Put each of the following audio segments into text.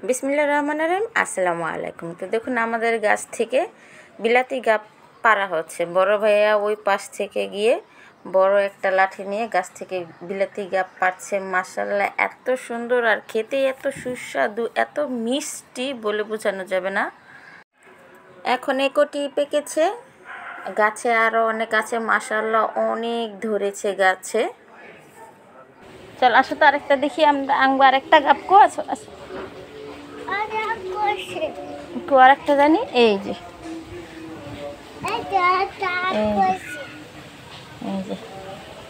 বিসমিল্লাহির রহমানির রহিম। আসসালামু আলাইকুম। তো দেখুন আমাদের গাছ থেকে বিলাতি গাছ পাড়া হচ্ছে। বড় ভাইয়া ওই পাশ থেকে গিয়ে বড় একটা লাঠি নিয়ে গাছ থেকে বিলাতি গাছ পাড়ছে। মাশাআল্লাহ এত সুন্দর আর খেতে এত সুস্বাদু, এত মিষ্টি বলে বোঝানো যাবে না। এখন একটি পেকেছে, গাছে আরও অনেক আছে। মাশাআল্লাহ অনেক ধরেছে গাছে। চল আসো তো আরেকটা দেখি, আমরা আংবা আরেকটা গাছ কো আছো একটু আরেকটা জানি। এই যে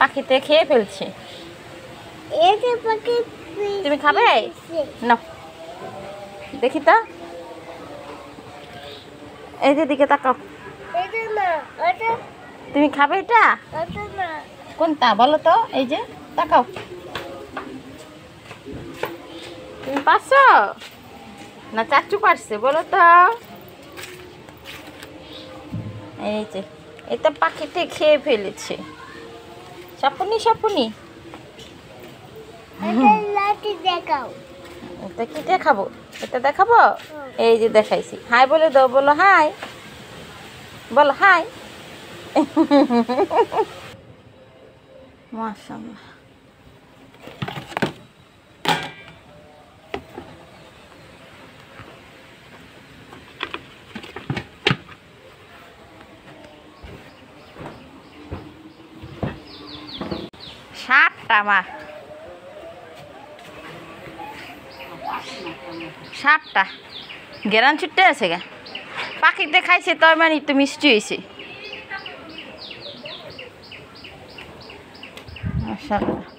পাখিতে খেয়ে ফেলছে। তুমি খাবে না? দেখি তো, এই যে দিকে তাকাও। তুমি খাবে এটা? কোনটা বলো তো? এই যে তাকাও। তুমি পারছো না চাচু পারছে বলো তো? এই যে এটা পাখিতে খেয়ে ফেলেছে। সাপুনি সাপুনি এটা কি দেখাবো? এটা দেখাবো? এই যে দেখাইছি। হাই বলে দাও, বলো হাই, বলো হাই। মাশাআল্লাহ সাতটা মা, সাতটা গেরান ছুটতে আছে গা। পাখিতে খাইছে তো মানে একটু মিষ্টি হয়েছে। মাশাআল্লাহ